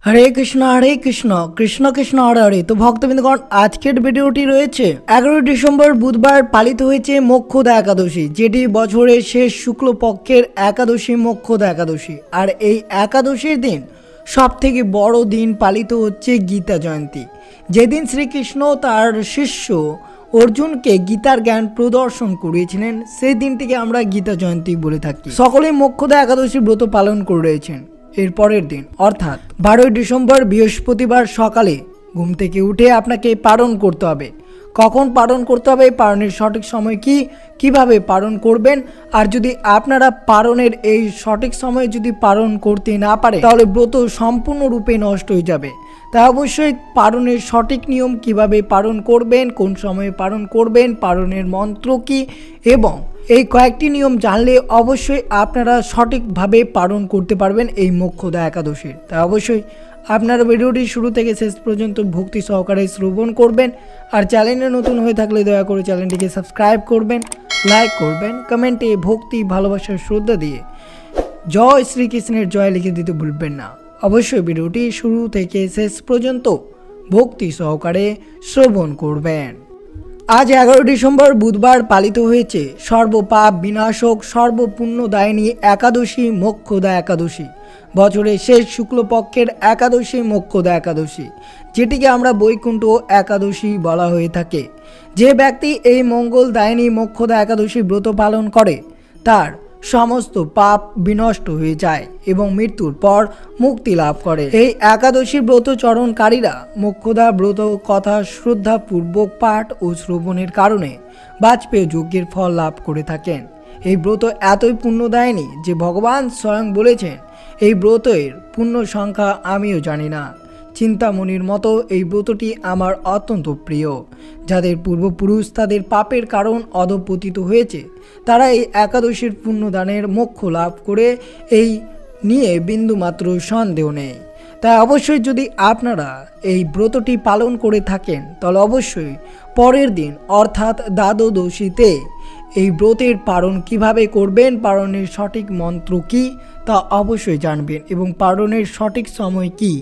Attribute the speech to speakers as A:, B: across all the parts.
A: হরে কৃষ্ণ কৃষ্ণ কৃষ্ণ হরে হরে। তো ভক্তবৃন্দগণ, আজকের ভিডিওটি রয়েছে 11 ডিসেম্বর বুধবার পালিত হয়েছে মোক্ষদা একাদশী, যেটি বছরের শেষ শুক্লপক্ষের একাদশী মোক্ষদা একাদশী। আর এই একাদশীর দিন সব থেকে বড় দিন পালিত হচ্ছে গীতা জয়ন্তী, যেদিন শ্রীকৃষ্ণ তার শিষ্য অর্জুনকে গীতার জ্ঞান প্রদর্শন করিয়েছিলেন। সেই দিনটিকে আমরা গীতা জয়ন্তী বলে থাকি। সকলেই মোক্ষদা একাদশী ব্রত পালন করে রয়েছেন। এর পরের দিন অর্থাৎ 12 ডিসেম্বর বৃহস্পতিবার সকালে ঘুম থেকে উঠে আপনাকে পালন করতে হবে। কখন পালন করতে হবে, পালনের সঠিক সময় কি, কিভাবে পালন করবেন, আর যদি আপনারা পালনের এই সঠিক সময়ে যদি পালন করতে না পারে তাহলে ব্রত সম্পূর্ণরূপে নষ্ট হয়ে যাবে। তাই অবশ্যই পালনের সঠিক নিয়ম কিভাবে পালন করবেন, কোন সময়ে পালন করবেন, পালনের মন্ত্র কি, এবং এই কয়েকটি নিয়ম জানলে অবশ্যই আপনারা সঠিকভাবে পালন করতে পারবেন এই মোক্ষদা একাদশীর। তাই অবশ্যই আপনারা ভিডিওটি শুরু থেকে শেষ পর্যন্ত ভক্তি সহকারে শ্রবণ করবেন। আর চ্যানেলে নতুন হয়ে থাকলে দয়া করে চ্যানেলটিকে সাবস্ক্রাইব করবেন, লাইক করবেন, কমেন্টে ভক্তি ভালোবাসার শ্রদ্ধা দিয়ে জয় শ্রীকৃষ্ণের জয় লিখে দিতে ভুলবেন না। অবশ্যই ভিডিওটি শুরু থেকে শেষ পর্যন্ত ভক্তি সহকারে শ্রবণ করবেন। আজ 11 ডিসেম্বর বুধবার পালিত হয়েছে সর্বপাপ বিনাশক সর্বপুণ্যদায়িনী একাদশী মোক্ষদা একাদশী, বছরের শেষ শুক্লপক্ষের একাদশী মোক্ষদা একাদশী, যেটিকে আমরা বৈকুণ্ঠ একাদশী বলা হয়ে থাকে। যে ব্যক্তি এই মঙ্গলদায়িনী মোক্ষদা একাদশী ব্রত পালন করে তার সমস্ত পাপ বিনষ্ট হয়ে যায় এবং মৃত্যুর পর মুক্তি লাভ করে। এই একাদশী ব্রত চরণকারীরা মোক্ষদা ব্রত কথা শ্রদ্ধাপূর্বক পাঠ ও শ্রবণের কারণে বাজপেয় যজ্ঞের ফল লাভ করে থাকেন। এই ব্রত এতই পুণ্যদায়িনী যে ভগবান স্বয়ং বলেছেন, এই ব্রতের পুণ্য সংখ্যা আমিও জানি না। চিন্তামণির মতো এই ব্রতটি আমার অত্যন্ত প্রিয়। যাদের পূর্বপুরুষ তাদের পাপের কারণ অধঃপতিত হয়েছে, তারা এই একাদশীর পুণ্যদানের মোক্ষ লাভ করে এই নিয়ে বিন্দুমাত্র সন্দেহ নেই। তাই অবশ্যই যদি আপনারা এই ব্রতটি পালন করে থাকেন তাহলে অবশ্যই পরের দিন অর্থাৎ দ্বাদশীতে এই ব্রতের পালন কিভাবে করবেন, পালনের সঠিক মন্ত্র কি তা অবশ্যই জানবেন, এবং পালনের সঠিক সময় কি।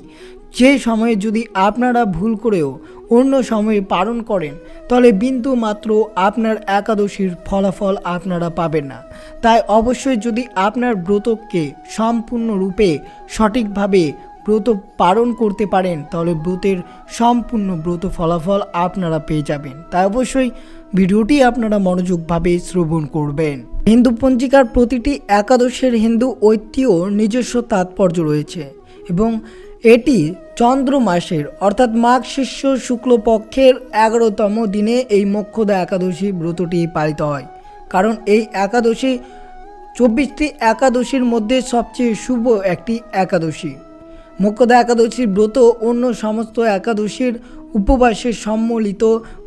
A: যে সময়ে যদি আপনারা ভুল করেও অন্য সময়ে পালন করেন তাহলে বিন্দু মাত্র আপনার একাদশীর ফলাফল আপনারা পাবেন না। তাই অবশ্যই যদি আপনার ব্রতকে সম্পূর্ণরূপে সঠিকভাবে ব্রত পালন করতে পারেন তাহলে ব্রতের সম্পূর্ণ ব্রত ফলাফল আপনারা পেয়ে যাবেন। তাই অবশ্যই ভিডিওটি আপনারা মনোযোগভাবে শ্রবণ করবেন। হিন্দু পঞ্জিকার প্রতিটি একাদশের হিন্দু ঐতিহ্য নিজস্ব তাৎপর্য রয়েছে এবং এটি চন্দ্র মাসের অর্থাৎ মাঘ শীর্ষ শুক্লপক্ষের 11তম দিনে এই মোক্ষদা একাদশী ব্রতটি পালিত হয়। কারণ এই একাদশী 24টি একাদশীর মধ্যে সবচেয়ে শুভ একটি একাদশী। মোক্ষদা একাদশীর ব্রত অন্য সমস্ত একাদশীর উপবাসের সম্মিলিত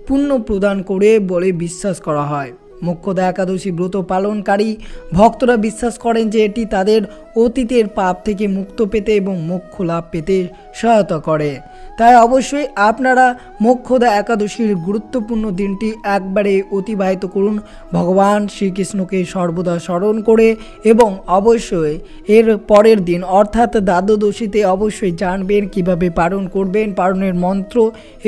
A: পুণ্য প্রদান করে বলে বিশ্বাস করা হয়। মোক্ষদা একাদশী ব্রত পালনকারী ভক্তরা বিশ্বাস করেন যে এটি তাদের অতীতের পাপ থেকে মুক্ত পেতে এবং মোক্ষ লাভ পেতে সহায়তা করে। তাই অবশ্যই আপনারা মোক্ষদা একাদশীর গুরুত্বপূর্ণ দিনটি একবারে অতিবাহিত করুন ভগবান শ্রীকৃষ্ণকে সর্বদা স্মরণ করে, এবং অবশ্যই এর পরের দিন অর্থাৎ দ্বাদশীতে অবশ্যই জানবেন কিভাবে পালন করবেন, পালনের মন্ত্র,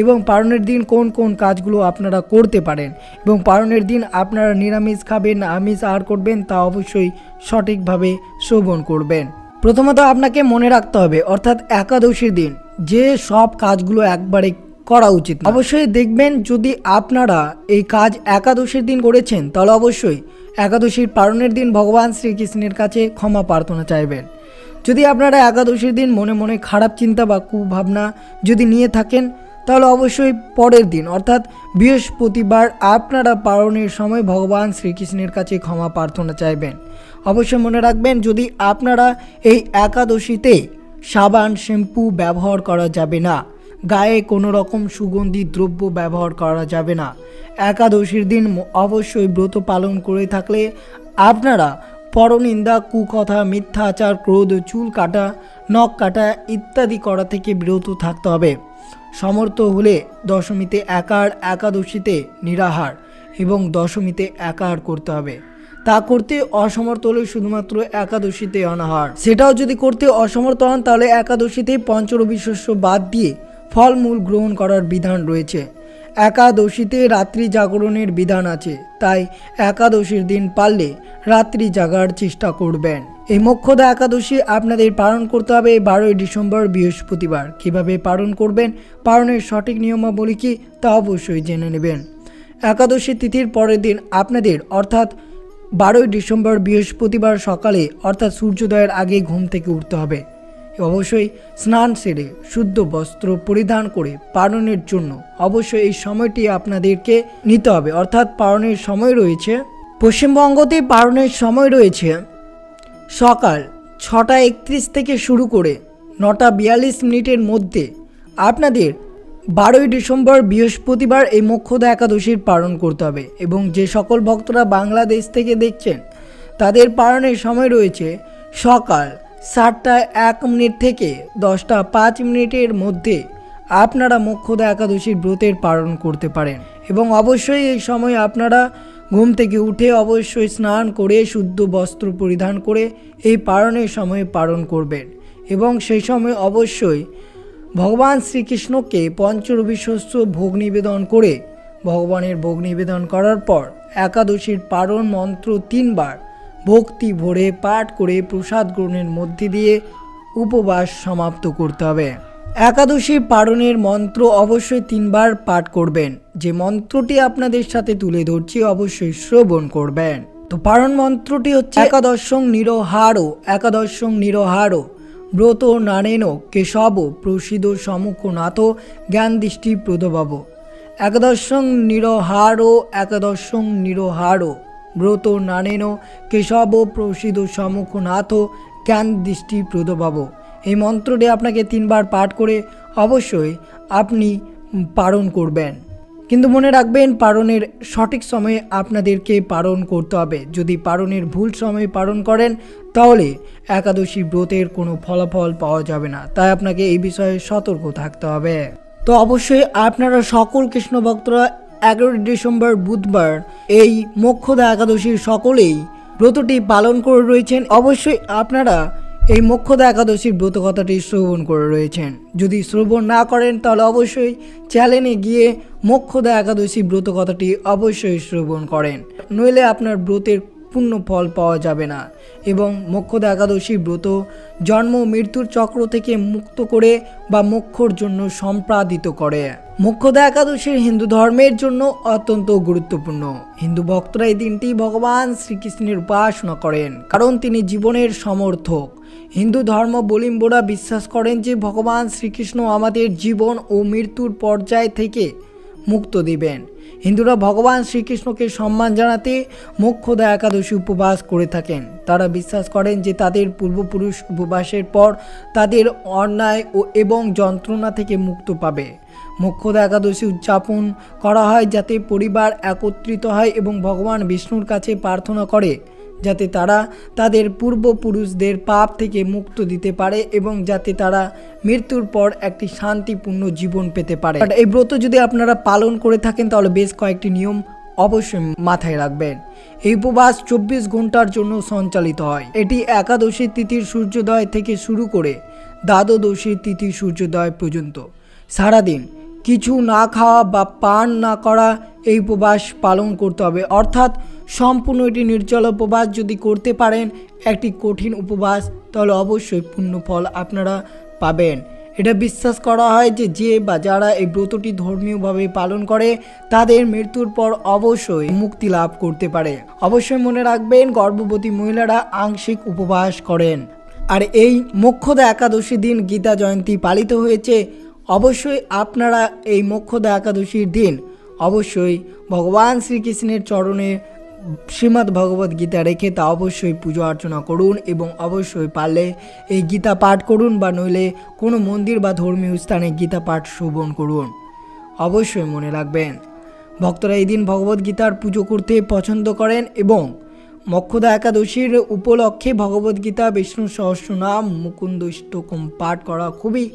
A: এবং পালনের দিন কোন কোন কাজগুলো আপনারা করতে পারেন, এবং পালনের দিন আপনারা নিরামিষ খাবেন না আমিষ আহার করবেন তা অবশ্যই সঠিকভাবে শ্রবণ করবেন। প্রথমত আপনাকে মনে রাখতে হবে অর্থাৎ একাদশীর দিন যে সব কাজগুলো একবারে করা উচিত। অবশ্যই দেখবেন যদি আপনারা এই কাজ একাদশীর দিন করেছেন তাহলে অবশ্যই একাদশীর পালনের দিন ভগবান শ্রীকৃষ্ণের কাছে ক্ষমা প্রার্থনা চাইবেন। যদি আপনারা একাদশীর দিন মনে মনে খারাপ চিন্তা বা কুভাবনা যদি নিয়ে থাকেন তাহলে অবশ্যই পরের দিন অর্থাৎ বৃহস্পতিবার আপনারা পালনের সময় ভগবান শ্রীকৃষ্ণের কাছে ক্ষমা প্রার্থনা চাইবেন। অবশ্যই মনে রাখবেন যদি আপনারা এই একাদশীতে সাবান শ্যাম্পু ব্যবহার করা যাবে না, গায়ে কোনো রকম সুগন্ধি দ্রব্য ব্যবহার করা যাবে না। একাদশীর দিন অবশ্যই ব্রত পালন করে থাকলে আপনারা পরনিন্দা, কুকথা, মিথ্যাচার, ক্রোধ, চুল কাটা, নখ কাটা ইত্যাদি করা থেকে বিরত থাকতে হবে। সমর্থ হলে দশমীতে একার, একাদশীতে নিরাহার এবং দশমীতে একার করতে হবে। তা করতে অসমর্থ হলে শুধুমাত্র একাদশীতে অনাহার, সেটাও যদি করতে অসমর্থ হন তাহলে একাদশীতে পঞ্চরবি শস্য বাদ দিয়ে ফলমূল গ্রহণ করার বিধান রয়েছে। একাদশীতে রাত্রি জাগরণের বিধান আছে, তাই একাদশীর দিন পারলে রাত্রি জাগার চেষ্টা করবেন। এই মোক্ষদা একাদশী আপনাদের পালন করতে হবে 12ই ডিসেম্বর বৃহস্পতিবার। কিভাবে পালন করবেন, পালনের সঠিক নিয়মাবলী কি তা অবশ্যই জেনে নেবেন। একাদশী তিথির পরের দিন আপনাদের অর্থাৎ 12ই ডিসেম্বর বৃহস্পতিবার সকালে অর্থাৎ সূর্যোদয়ের আগে ঘুম থেকে উঠতে হবে। অবশ্যই স্নান সেরে শুদ্ধ বস্ত্র পরিধান করে পালনের জন্য অবশ্যই এই সময়টি আপনাদেরকে নিতে হবে। অর্থাৎ পালনের সময় রয়েছে, পশ্চিমবঙ্গতে পালনের সময় রয়েছে সকাল 6টা31 থেকে শুরু করে 9টা42 মধ্যে আপনাদের 12ই ডিসেম্বর বৃহস্পতিবার এই মোক্ষদা একাদশীর পালন করতে হবে। এবং যে সকল ভক্তরা বাংলাদেশ থেকে দেখছেন তাদের পালনের সময় রয়েছে সকাল 7টা1 থেকে 10টা5 মধ্যে আপনারা মোক্ষদা একাদশীর ব্রতের পালন করতে পারেন। এবং অবশ্যই এই সময় আপনারা ঘুম থেকে উঠে অবশ্যই স্নান করে শুদ্ধ বস্ত্র পরিধান করে এই পালনের সময় পালন করবেন। এবং সেই সময় অবশ্যই ভগবান শ্রীকৃষ্ণকে পঞ্চরবি শস্য ভোগ নিবেদন করে ভগবানের ভোগ নিবেদন করার পর একাদশীর পালন মন্ত্র 3বার ভক্তি ভরে পাঠ করে প্রসাদ গ্রহণের মধ্যে দিয়ে উপবাস সমাপ্ত করতে হবে। একাদশী পালনের মন্ত্র অবশ্যই 3বার পাঠ করবেন। যে মন্ত্রটি আপনাদের সাথে তুলে ধরছি অবশ্যই শ্রবণ করবেন। তো পালন মন্ত্রটি হচ্ছে একাদশং নিরহারো একাদশং নিরহারো ব্রত নারেন কেশব প্রসিদ সম্মুখনাথ জ্ঞান দৃষ্টি প্রদবাব। একাদশং নিরহারো একাদশং নিরহারো ব্রত নারেন কেশব প্রসিদ সম্মুখনাথ জ্ঞান দৃষ্টি প্রদবাব। এই মন্ত্রটি আপনাকে 3বার পাঠ করে অবশ্যই আপনি পালন করবেন। কিন্তু মনে রাখবেন পালনের সঠিক সময়ে আপনাদেরকে পালন করতে হবে। যদি পালনের ভুল সময়ে পালন করেন তাহলে একাদশী ব্রতের কোনো ফলাফল পাওয়া যাবে না, তাই আপনাকে এই বিষয়ে সতর্ক থাকতে হবে। তো অবশ্যই আপনারা সকল কৃষ্ণ ভক্তরা 11ই ডিসেম্বর বুধবার এই মোক্ষদা একাদশীর সকলেই ব্রতটি পালন করে রয়েছেন। অবশ্যই আপনারা এই মোক্ষদা একাদশীর ব্রত কথাটি শ্রবণ করে রয়েছেন। যদি শ্রবণ না করেন তাহলে অবশ্যই চ্যানেলে গিয়ে মোক্ষদা একাদশী ব্রত কথাটি অবশ্যই শ্রবণ করেন, নইলে আপনার ব্রতের পূর্ণ ফল পাওয়া যাবে না। এবং মোক্ষদা একাদশী ব্রত জন্ম মৃত্যুর চক্র থেকে মুক্ত করে বা মোক্ষর জন্য সম্পাদিত করে। মোক্ষদা একাদশীর হিন্দু ধর্মের জন্য অত্যন্ত গুরুত্বপূর্ণ। হিন্দু ভক্তরা এই দিনটি ভগবান শ্রীকৃষ্ণের উপাসনা করেন, কারণ তিনি জীবনের সমর্থক। হিন্দু ধর্মাবলম্বীরা বিশ্বাস করেন যে ভগবান শ্রীকৃষ্ণ আমাদের জীবন ও মৃত্যুর পর্যায় থেকে মুক্ত দিবেন। হিন্দুরা ভগবান শ্রীকৃষ্ণকে সম্মান জানাতে মোক্ষদা একাদশী উপবাস করে থাকেন। তারা বিশ্বাস করেন যে তাদের পূর্বপুরুষ উপবাসের পর তাদের অন্যায় এবং যন্ত্রণা থেকে মুক্ত পাবে। মোক্ষদা একাদশী উদযাপন করা হয় যাতে পরিবার একত্রিত হয় এবং ভগবান বিষ্ণুর কাছে প্রার্থনা করে যাতে তারা তাদের পূর্বপুরুষদের পাপ থেকে মুক্ত দিতে পারে এবং যাতে তারা মৃত্যুর পর একটি শান্তিপূর্ণ জীবন পেতে পারে। এই ব্রত যদি আপনারা পালন করে থাকেন তাহলে বেশ কয়েকটি নিয়ম অবশ্যই মাথায় রাখবেন। এই উপবাস 24 ঘন্টার জন্য সঞ্চালিত হয়। এটি একাদশী তিথির সূর্যোদয় থেকে শুরু করে দ্বাদশী তিথি সূর্যোদয় পর্যন্ত সারাদিন কিছু না খাওয়া বা পান না করা এই উপবাস পালন করতে হবে। অর্থাৎ সম্পূর্ণ এটি নির্জল উপবাস যদি করতে পারেন, একটি কঠিন উপবাস, তাহলে অবশ্যই পূর্ণ ফল আপনারা পাবেন। এটা বিশ্বাস করা হয় যে বা যারা এই ব্রতটি ধর্মীয়ভাবে পালন করে তাদের মৃত্যুর পর অবশ্যই মুক্তি লাভ করতে পারে। অবশ্যই মনে রাখবেন গর্ভবতী মহিলারা আংশিক উপবাস করেন। আর এই মোক্ষদা একাদশী দিন গীতা জয়ন্তী পালিত হয়েছে। অবশ্যই আপনারা এই মোক্ষদা একাদশীর দিন অবশ্যই ভগবান শ্রীকৃষ্ণের চরণে শ্রীমদ্ ভগবত গীতা রেখে তা অবশ্যই পুজো অর্চনা করুন এবং অবশ্যই পারলে এই গীতা পাঠ করুন বা নইলে কোনো মন্দির বা ধর্মীয় স্থানে গীতা পাঠ শ্রবণ করুন। অবশ্যই মনে রাখবেন ভক্তরা এই দিন ভগবত গীতার পুজো করতে পছন্দ করেন এবং মোক্ষদা একাদশীর উপলক্ষে ভগবত গীতা বিষ্ণু সহস্রনাম মুকুন্দ ষ্টকম পাঠ করা খুবই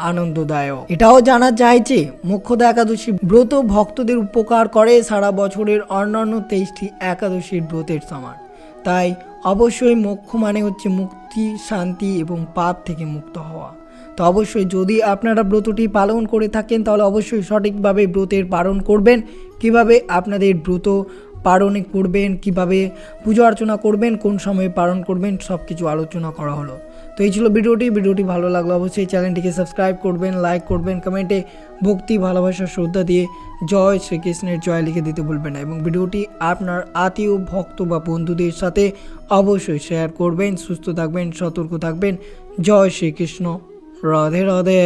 A: আনন্দদায়ক। এটাও জানা যায় যে মোক্ষদা একাদশী ব্রত ভক্তদের উপকার করে সারা বছরের অন্যান্য 23টি একাদশীর ব্রতের সমান। তাই অবশ্যই মোক্ষ মানে হচ্ছে মুক্তি, শান্তি এবং পাপ থেকে মুক্ত হওয়া। তো অবশ্যই যদি আপনারা ব্রতটি পালন করে থাকেন তাহলে অবশ্যই সঠিকভাবে ব্রতের পালন করবেন। কিভাবে আপনাদের ব্রত পালন করবেন, কিভাবে পুজো অর্চনা করবেন, কোন সময়ে পালন করবেন, সব কিছু আলোচনা করা হলো। তো এই ছিল ভিডিওটি ভালো লাগলো অবশ্যই চ্যানেলটিকে সাবস্ক্রাইব করবেন, লাইক করবেন, কমেন্টে ভক্তি, ভালোবাসা, শ্রদ্ধা দিয়ে জয় শ্রীকৃষ্ণের জয় লিখে দিতে ভুলবেন না এবং ভিডিওটি আপনার আত্মীয়, ভক্ত বা বন্ধুদের সাথে অবশ্যই শেয়ার করবেন। সুস্থ থাকবেন, সতর্ক থাকবেন। জয় শ্রীকৃষ্ণ। রাধে রাধে।